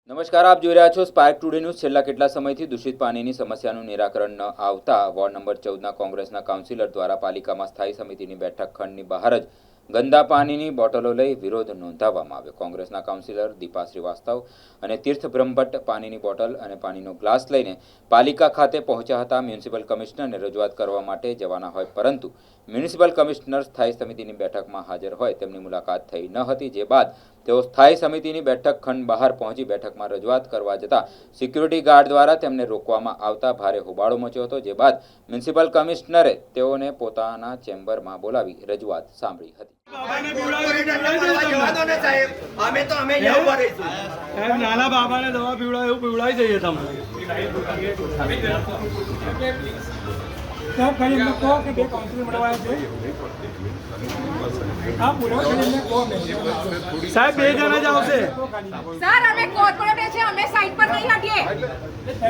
નમસ્કાર, આપ જોઈ રહ્યા છો સ્પાર્ક ટુડે ન્યૂઝ। છેલ્લા કેટલા સમયથી દૂષિત પાણીની સમસ્યાનું નિરાકરણ ન આવતા વોર્ડ નંબર 14ના કોંગ્રેસના કાઉન્સિલર દ્વારા પાલિકામાં સ્થાયી સમિતિની બેઠક ખંડની બહાર જ ગંદા પાણીની બોટલો લઈ વિરોધ નોંધાવવામાં આવ્યો। કોંગ્રેસના કાઉન્સિલર દીપા શ્રીવાસ્તવ અને તીર્થ બ્રહ્મભટ્ટ પાણીની બોટલ અને પાણીનો ગ્લાસ લઈને પાલિકા ખાતે પહોંચ્યા હતા। મ્યુનિસિપલ કમિશનરને રજૂઆત કરવા માટે જવાના હોય, પરંતુ મ્યુનિસિપલ કમિશનર સ્થાયી સમિતિની બેઠકમાં હાજર હોય તેમની મુલાકાત થઈ ન હતી। જે બાદ તેઓ સ્થાયી સમિતિની બેઠક ખંડ બહાર પહોંચી બેઠકમાં રજૂઆત કરવા જતા સિક્યુરિટી ગાર્ડ દ્વારા તેમને રોકવામાં આવતા ભારે હોબાળો મચ્યો હતો। જે બાદ મ્યુનિસિપલ કમિશનરે તેઓને પોતાના ચેમ્બરમાં બોલાવી રજૂઆત સાંભળી હતી। નાના બાબાને દવા પીવડાય એવું પીવડાવી દઈએ તમે। સાહેબ બે જણા જ આવશે। સર અમે કોર્પોરેટ છે, અમે સાઈડ પર નહીં હટીએ।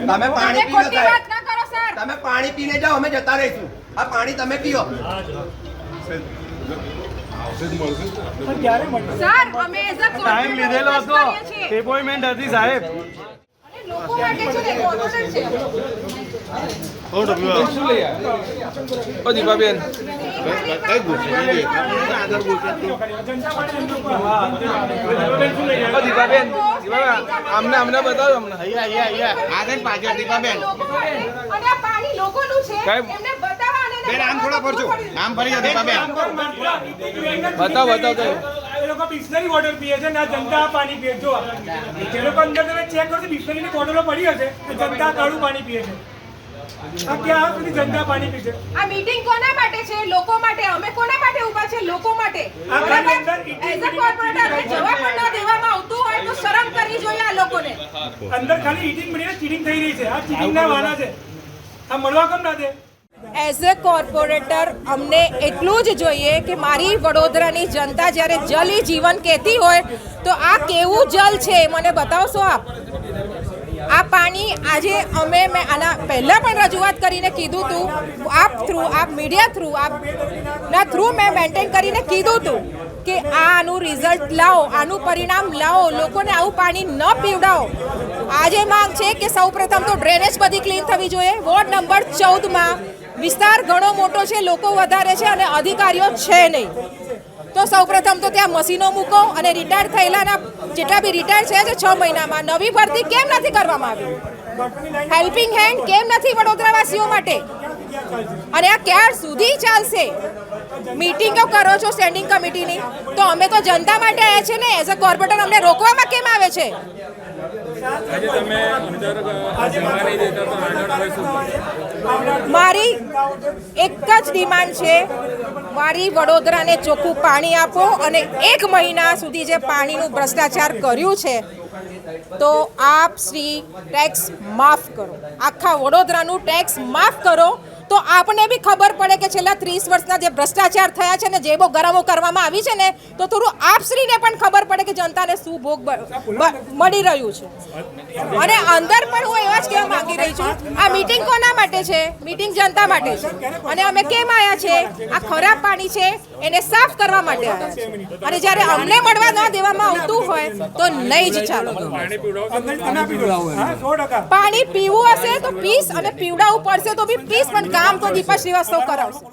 તમે પાણી પીઓ ખોટી વાત ના કરો સર। તમે પાણી પીને જાઓ, અમે જતા રહીશું। આ પાણી તમે પીઓ। સર અમે એઝ અ ટાઈમ લીધેલો હતો, એપોઇન્ટમેન્ટ હતી સાહેબ। લોકો માટે છે ને કોર્પોરેટ છે। દીપાબેન દીપાબેન અમને અમને બતાવો અમને આગળ પાછળ દીપાબેન અને આ પાણી લોકોનું છે, એમને બતાવો અને બેન આમ થોડા ફરજો, આમ ફરી જાઓ દીપાબેન। બતાવો બતાવો એ લોકો બિસ્લરી વોટર પીએ છે ને આ જનતા પાણી પીએ। જો એ લોકો અંદર તમે ચેક કરો, બિસ્લરીની બોટલો પડી હશે, જનતા કાળું પાણી પીએ છે। આ ક્યાં સુધી જનતા પાણી પીશે? આ મીટિંગ કોના માટે છે? લોકો માટે। અમે કોના માટે ઊભા છે? લોકો માટે। આની અંદર એઝ અ કોર્પોરેટર જવાબ પણ ન દેવામાં આવતું હોય તો શરમ કરવી જોઈએ આ લોકોને। અંદર ખાલી ઈટિંગ મળીને ચીટિંગ થઈ રહી છે। આ ચીટિંગના વાના છે, આ મળવા કેમ ના દે? એઝ અ કોર્પોરેટર અમને એટલું જ જોઈએ કે મારી વડોદરાની જનતા જ્યારે જલ ઈ જીવન કહેતી હોય તો આ કેવું જલ છે મને બતાવશો આપ? આ પાણી આજે મેં આના પહેલાં પણ રજૂઆત કરીને કીધું હતું, આપ મીડિયા થ્રુ આપના થ્રુ મેં મેન્ટેન કરીને કીધું હતું કે આનું રિઝલ્ટ લાવો, આનું પરિણામ લાવો, લોકોને આવું પાણી ન પીવડાવો। આજે માંગ છે કે સૌપ્રથમ તો ડ્રેનેજ બધી ક્લીન થવી જોઈએ। વોર્ડ નંબર 14માં વિસ્તાર ઘણો મોટો છે, લોકો વધારે છે અને અધિકારીઓ છે નહીં, તો સૌપ્રથમ તો ત્યાં મશીનો મૂકો અને રિટાયર થયેલાના જેટલા બી રિટાયર છે 6 મહિનામાં નવી ભરતી કેમ નથી કરવામાં આવી? હેલ્પિંગ હેન્ડ કેમ નથી વડોદરાવાસીઓ માટે? અને આ ક્યાં સુધી ચાલશે? મીટિંગો કરો છો સ્ટેન્ડિંગ કમિટીની, તો અમે તો જનતા માટે આવ્યા છે ને। એઝ અ કોર્પોરેટર અમને રોકવામાં કેમ આવે છે? મારી એક જ ડિમાન્ડ છે, મારી વડોદરાને ચોખ્ખું પાણી આપો અને 1 મહિના સુધી જે પાણીનું ભ્રષ્ટાચાર કર્યું છે તો આપ શ્રી ટેક્સ માફ કરો, આખા વડોદરાનું ટેક્સ માફ કરો, તો આપને બી ખબર પડે કે છેલ્લા 30 વર્ષના જે ભ્રષ્ટાચાર થયા છે ને, જે બહુ ગરમો કરવામાં આવી છે ને, તો થોડું આપશ્રીને પણ ખબર પડે કે જનતાને શું ભોગ મળી રહ્યું છે। અને અંદર પણ હું એવા જ કહેવા માંગી રહી છું, આ મીટિંગ કોના માટે છે? મીટિંગ જનતા માટે છે। અને અમે કેમ આવ્યા છે? આ ખરાબ પાણી છે એને સાફ કરવા માટે આવ્યા છે। અને જ્યારે અમને મળવા ન દેવામાં આવતું હોય તો નહીં જ ચાલો। પાણી પીવું હશે તો પીસ અને પીવડાવવું પડશે તો બી પીસ, પણ કામ તો દીપા શ્રીવાસ્તવ કરાવશે।